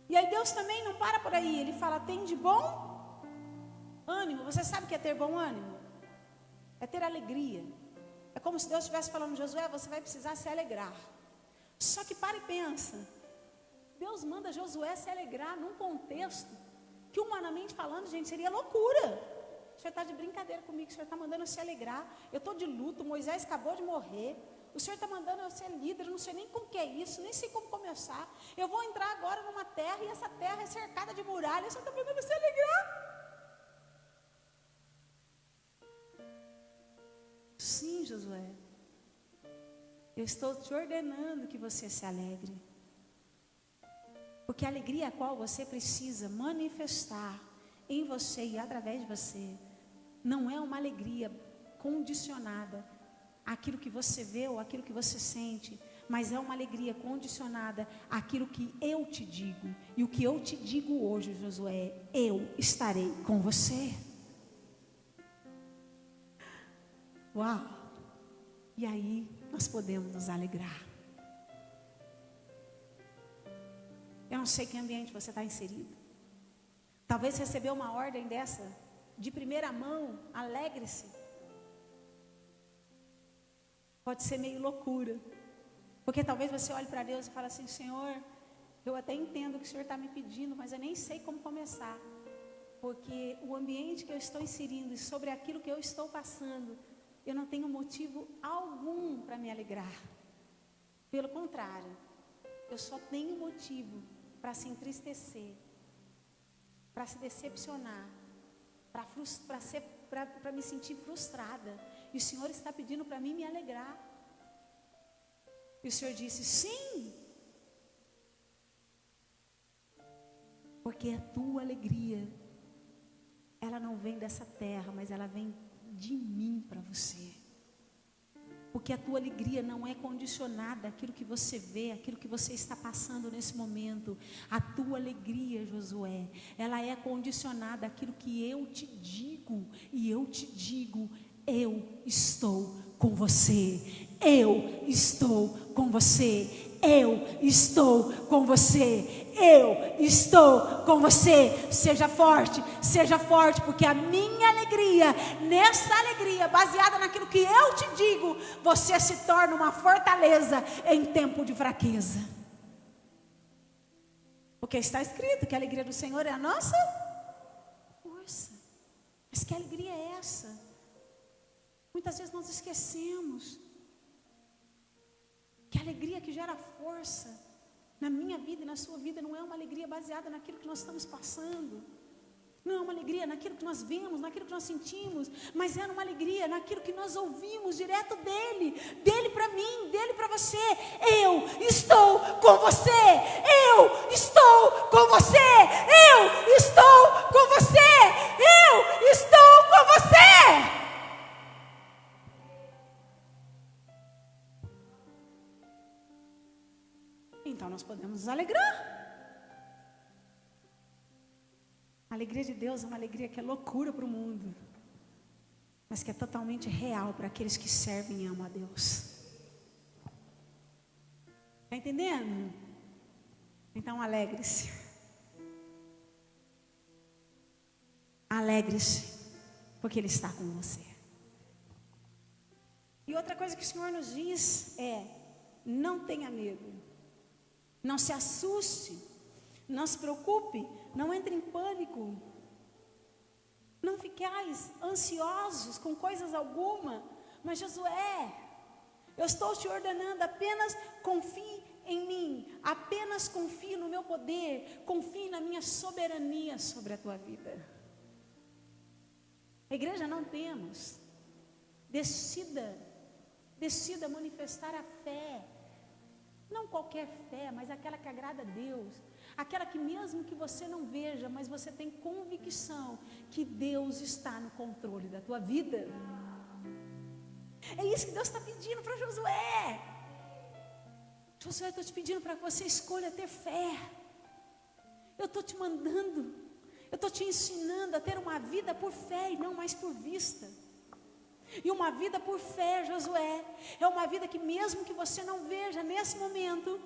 E aí Deus também não para por aí. Ele fala: tem de bom ânimo. Você sabe o que é ter bom ânimo? É ter alegria. É como se Deus estivesse falando: Josué, você vai precisar se alegrar. Só que para e pensa. Deus manda Josué se alegrar num contexto que, humanamente falando, gente, seria loucura. O senhor está de brincadeira comigo, o senhor está mandando eu se alegrar. Eu estou de luto, Moisés acabou de morrer. O Senhor está mandando eu ser líder, eu não sei nem como que é isso, nem sei como começar. Eu vou entrar agora numa terra e essa terra é cercada de muralhas. O Senhor está mandando eu se alegrar. Sim, Josué. Eu estou te ordenando que você se alegre. Porque a alegria a qual você precisa manifestar em você e através de você, não é uma alegria condicionada àquilo que você vê ou àquilo que você sente, mas é uma alegria condicionada àquilo que eu te digo. E o que eu te digo hoje, Josué, eu estarei com você. Uau! E aí nós podemos nos alegrar. Eu não sei que ambiente você está inserido. Talvez recebeu uma ordem dessa, de primeira mão, alegre-se. Pode ser meio loucura. Porque talvez você olhe para Deus e fale assim: Senhor, eu até entendo o que o Senhor está me pedindo, mas eu nem sei como começar. Porque o ambiente que eu estou inserindo e sobre aquilo que eu estou passando, eu não tenho motivo algum para me alegrar. Pelo contrário, eu só tenho motivo para se entristecer, para se decepcionar, para me sentir frustrada. E o Senhor está pedindo para mim me alegrar. E o Senhor disse: sim, porque a tua alegria, ela não vem dessa terra, mas ela vem de mim para você. Porque a tua alegria não é condicionada àquilo que você vê, àquilo que você está passando nesse momento. A tua alegria, Josué, ela é condicionada àquilo que eu te digo. E eu te digo: eu estou com você. Eu estou com você. Eu estou com você. Eu estou com você. Seja forte, porque a minha alegria, nessa alegria, baseada naquilo que eu te digo, você se torna uma fortaleza em tempo de fraqueza. Porque está escrito que a alegria do Senhor é a nossa força. Mas que alegria é essa? Muitas vezes nós esquecemos que a alegria que gera força na minha vida e na sua vida não é uma alegria baseada naquilo que nós estamos passando. Não é uma alegria naquilo que nós vemos, naquilo que nós sentimos, mas é uma alegria naquilo que nós ouvimos direto dele para mim, dele para você. Eu estou com você. Eu estou com você. Eu estou com você. Eu estou com você. Então nós podemos nos alegrar. A alegria de Deus é uma alegria que é loucura para o mundo, mas que é totalmente real para aqueles que servem e amam a Deus. Está entendendo? Então alegre-se. Alegre-se, porque Ele está com você. E outra coisa que o Senhor nos diz é: não tenha medo. Não se assuste, não se preocupe, não entre em pânico, não fiqueis ansiosos com coisas alguma. Mas Josué, eu estou te ordenando, apenas confie em mim, apenas confie no meu poder, confie na minha soberania sobre a tua vida. A igreja não temos, decida manifestar a fé. Não qualquer fé, mas aquela que agrada a Deus. Aquela que mesmo que você não veja, mas você tem convicção que Deus está no controle da tua vida. É isso que Deus está pedindo para Josué. Josué, eu estou te pedindo para que você escolha ter fé. Eu estou te mandando, eu estou te ensinando a ter uma vida por fé e não mais por vista. E uma vida por fé, Josué, é uma vida que mesmo que você não veja nesse momento,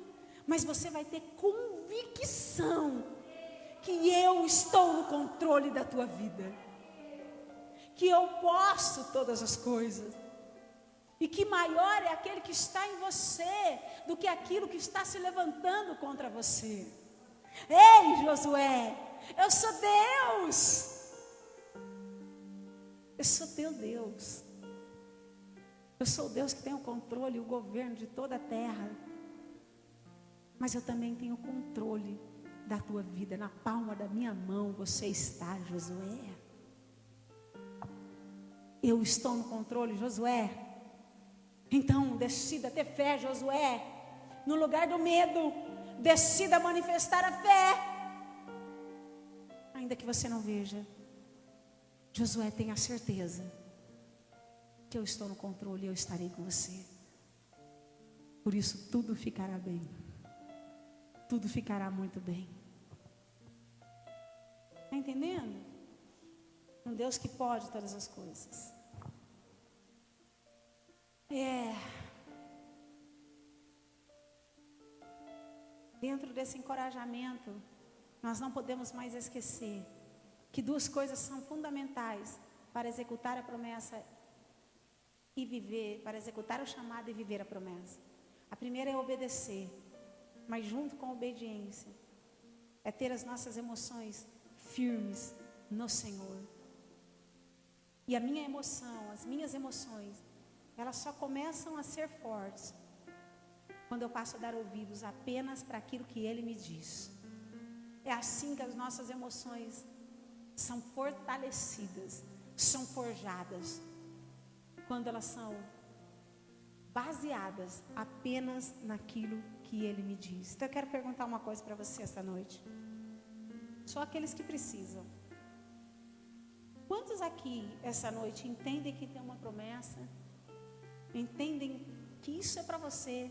mas você vai ter convicção que eu estou no controle da tua vida, que eu posso todas as coisas, e que maior é aquele que está em você do que aquilo que está se levantando contra você. Ei, Josué, eu sou Deus, eu sou teu Deus. Eu sou o Deus que tem o controle e o governo de toda a terra. Mas eu também tenho o controle da tua vida. Na palma da minha mão você está, Josué. Eu estou no controle, Josué. Então, decida ter fé, Josué. No lugar do medo, decida manifestar a fé. Ainda que você não veja, Josué, tenha certeza que eu estou no controle e eu estarei com você. Por isso tudo ficará bem. Tudo ficará muito bem. Está entendendo? Um Deus que pode todas as coisas. Dentro desse encorajamento, nós não podemos mais esquecer que duas coisas são fundamentais para executar a promessa e viver, para executar o chamado e viver a promessa. A primeira é obedecer, mas junto com a obediência, é ter as nossas emoções firmes no Senhor. E a minha emoção, as minhas emoções, elas só começam a ser fortes quando eu passo a dar ouvidos apenas para aquilo que Ele me diz. É assim que as nossas emoções são fortalecidas, são forjadas, quando elas são baseadas apenas naquilo que Ele me diz. Então eu quero perguntar uma coisa para você esta noite. Só aqueles que precisam. Quantos aqui essa noite entendem que tem uma promessa? Entendem que isso é para você?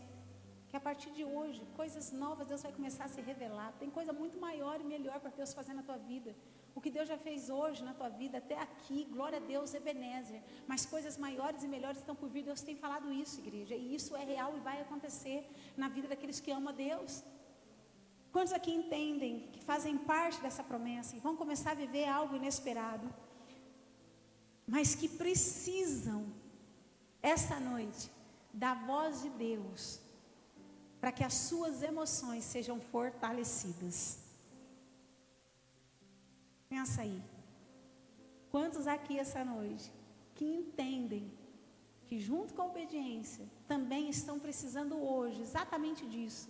Que a partir de hoje, coisas novas Deus vai começar a se revelar. Tem coisa muito maior e melhor para Deus fazer na tua vida. O que Deus já fez hoje na tua vida, até aqui, glória a Deus, Ebenezer. Mas coisas maiores e melhores estão por vir. Deus tem falado isso, igreja. E isso é real e vai acontecer na vida daqueles que amam a Deus. Quantos aqui entendem que fazem parte dessa promessa e vão começar a viver algo inesperado, mas que precisam, essa noite, da voz de Deus, para que as suas emoções sejam fortalecidas? Pensa aí. Quantos aqui essa noite que entendem que junto com a obediência também estão precisando hoje exatamente disso,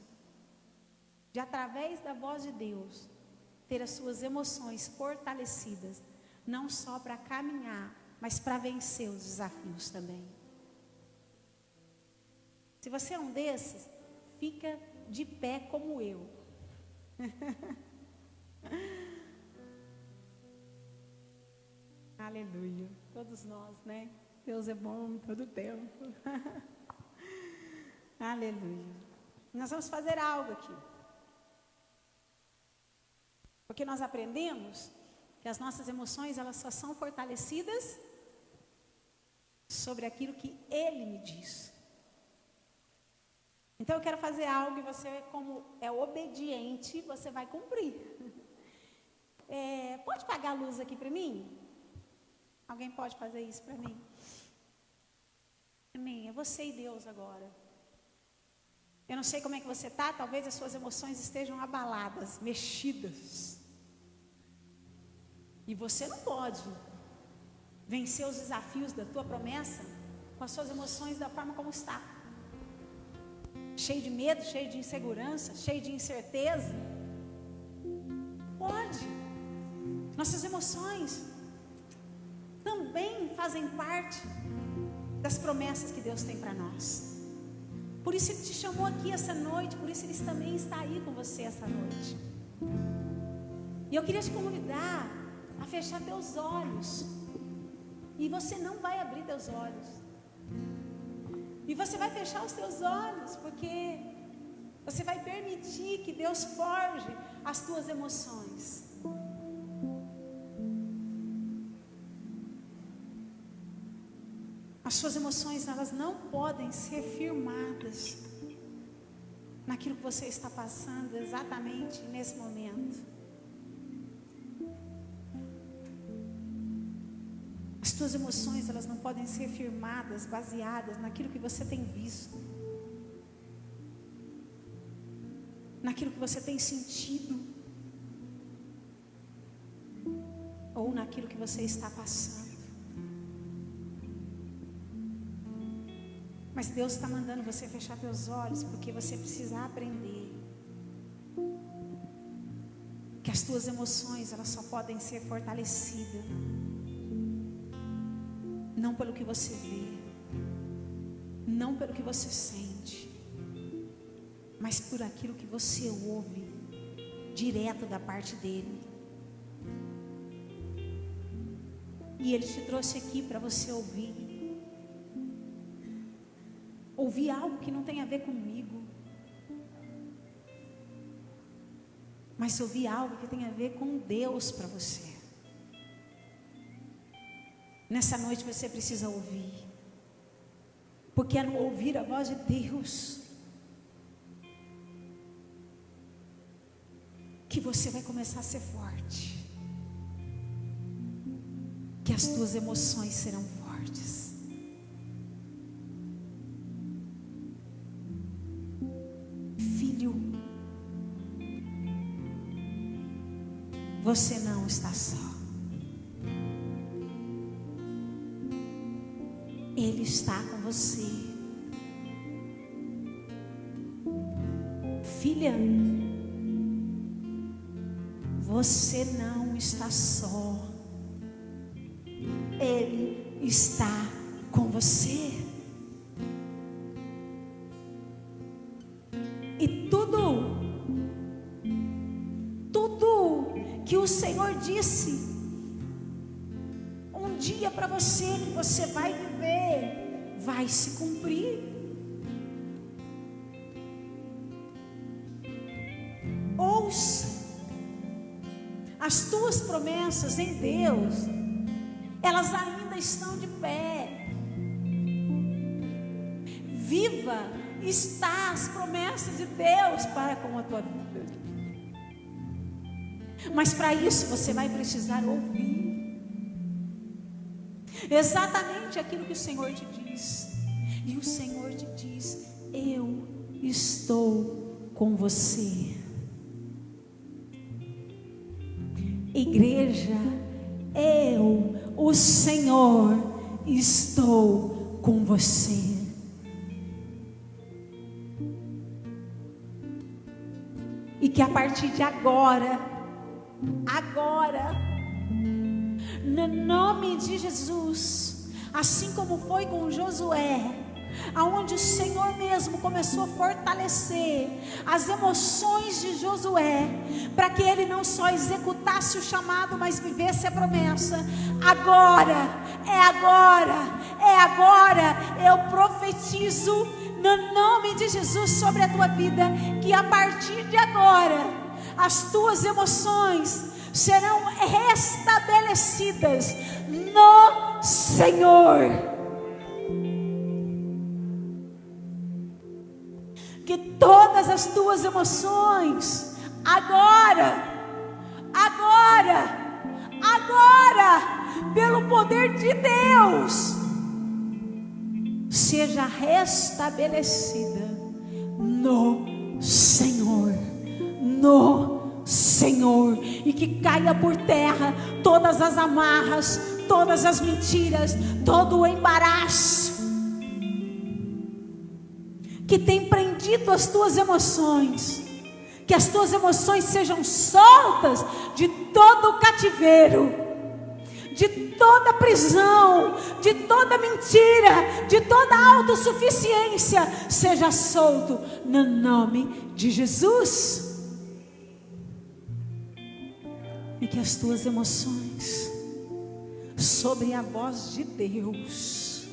de através da voz de Deus ter as suas emoções fortalecidas, não só para caminhar, mas para vencer os desafios também? Se você é um desses, fica de pé como eu. Aleluia. Todos nós, né? Deus é bom todo tempo. Aleluia. Nós vamos fazer algo aqui. Porque nós aprendemos que as nossas emoções, elas só são fortalecidas sobre aquilo que Ele me diz. Então eu quero fazer algo e você, como é obediente, você vai cumprir. Pode apagar a luz aqui para mim? Alguém pode fazer isso para mim? Amém. É você e Deus agora. Eu não sei como é que você está, talvez as suas emoções estejam abaladas, mexidas. E você não pode vencer os desafios da tua promessa com as suas emoções da forma como está. Cheio de medo, cheio de insegurança, cheio de incerteza. Pode. Nossas emoções também fazem parte das promessas que Deus tem para nós. Por isso Ele te chamou aqui essa noite, por isso Ele também está aí com você essa noite. E eu queria te convidar a fechar teus olhos. E você não vai abrir teus olhos. E você vai fechar os teus olhos, porque você vai permitir que Deus forje as tuas emoções. As suas emoções, elas não podem ser firmadas naquilo que você está passando exatamente nesse momento. As tuas emoções, elas não podem ser firmadas, baseadas naquilo que você tem visto, naquilo que você tem sentido, ou naquilo que você está passando. Mas Deus está mandando você fechar teus olhos, porque você precisa aprender que as tuas emoções, elas só podem ser fortalecidas não pelo que você vê, não pelo que você sente, mas por aquilo que você ouve direto da parte dele. E ele te trouxe aqui para você ouvir algo que não tem a ver comigo, mas ouvir algo que tem a ver com Deus para você. Nessa noite você precisa ouvir, porque é no ouvir a voz de Deus que você vai começar a ser forte, que as tuas emoções serão fortes. Filho, você não está só. Ele está com você. Filha, você não está só. Ele está com você. E tudo que o Senhor disse um dia para você, que você vai viver, vai se cumprir. Ouça. As tuas promessas em Deus, elas ainda estão de pé. Viva está as promessas de Deus para com a tua vida. Mas para isso você vai precisar ouvir exatamente aquilo que o Senhor te diz. E o Senhor te diz: eu estou com você. Igreja, eu, o Senhor, estou com você. E que a partir de agora, no nome de Jesus, assim como foi com Josué, aonde o Senhor mesmo começou a fortalecer as emoções de Josué, para que ele não só executasse o chamado, mas vivesse a promessa. Agora, eu profetizo no nome de Jesus sobre a tua vida, que a partir de agora, as tuas emoções serão restabelecidas no Senhor. Que todas as tuas emoções agora, pelo poder de Deus, seja restabelecida no Senhor, e que caia por terra todas as amarras, todas as mentiras, todo o embaraço que tem prendido as tuas emoções. Que as tuas emoções sejam soltas de todo o cativeiro, de toda prisão, de toda mentira, de toda autossuficiência. Seja solto no nome de Jesus. E que as tuas emoções, sobre a voz de Deus,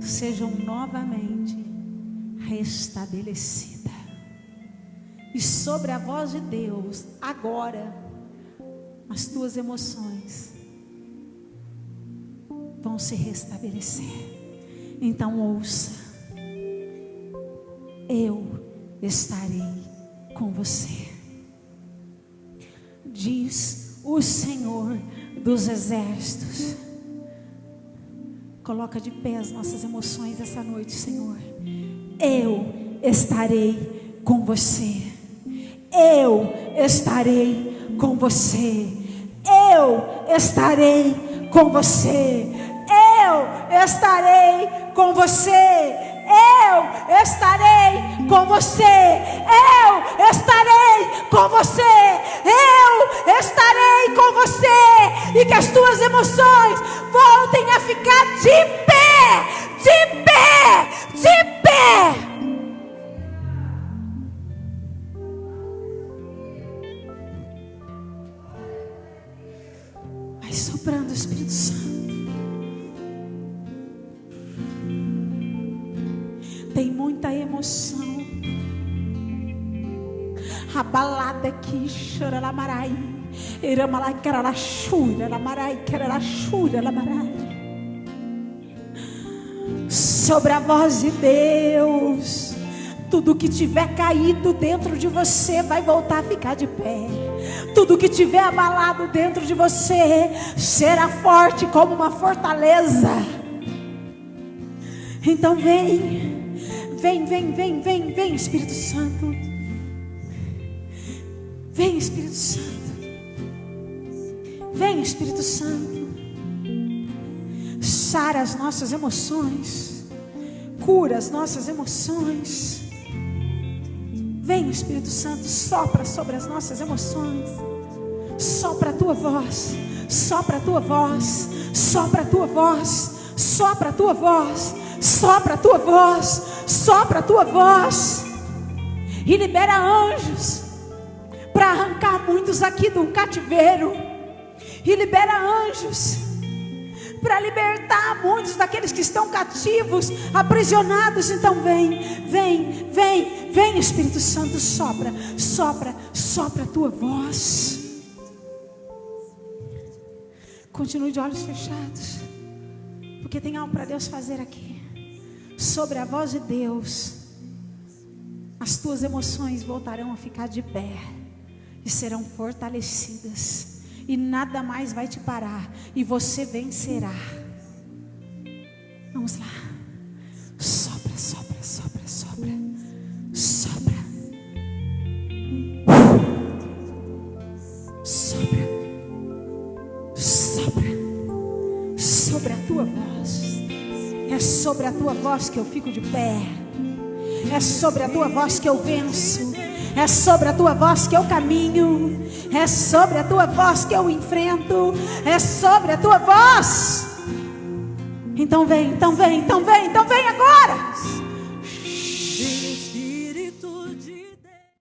sejam novamente restabelecida. E sobre a voz de Deus, agora, as tuas emoções vão se restabelecer. Então ouça: eu estarei com você, diz o Senhor dos Exércitos. Coloca de pé as nossas emoções essa noite, Senhor. Eu estarei com você. Eu estarei com você. Eu estarei com você. Eu estarei com você. eu estarei com você, eu estarei com você, eu estarei com você, e que as tuas emoções voltem a ficar de pé, de pé, de pé. Vai soprando o Espírito Santo. Tem muita emoção abalada aqui, choralamarai, iramalai, caralachura, lamarai, caralachura, lamarai. Sobre a voz de Deus, tudo que tiver caído dentro de você vai voltar a ficar de pé. Tudo que tiver abalado dentro de você será forte como uma fortaleza. Então vem. Vem, Espírito Santo. Vem, Espírito Santo. Vem, Espírito Santo. Sara as nossas emoções. Cura as nossas emoções. Vem, Espírito Santo, sopra sobre as nossas emoções. Sopra a tua voz. Sopra a tua voz. Sopra a tua voz. Sopra a tua voz. Sopra a tua voz. Sopra a tua voz. E libera anjos para arrancar muitos aqui do cativeiro. E libera anjos para libertar muitos daqueles que estão cativos, aprisionados. Então vem Espírito Santo, sopra a tua voz. Continue de olhos fechados, porque tem algo para Deus fazer aqui. Sobre a voz de Deus, as tuas emoções voltarão a ficar de pé e serão fortalecidas, e nada mais vai te parar, e você vencerá. Vamos lá. Sopra, sopra, sopra, sopra, sopra, sopra, sopra sobre a tua voz. É sobre a tua voz que eu fico de pé. É sobre a tua voz que eu venço. É sobre a tua voz que eu caminho. É sobre a tua voz que eu enfrento. É sobre a tua voz. Então vem agora.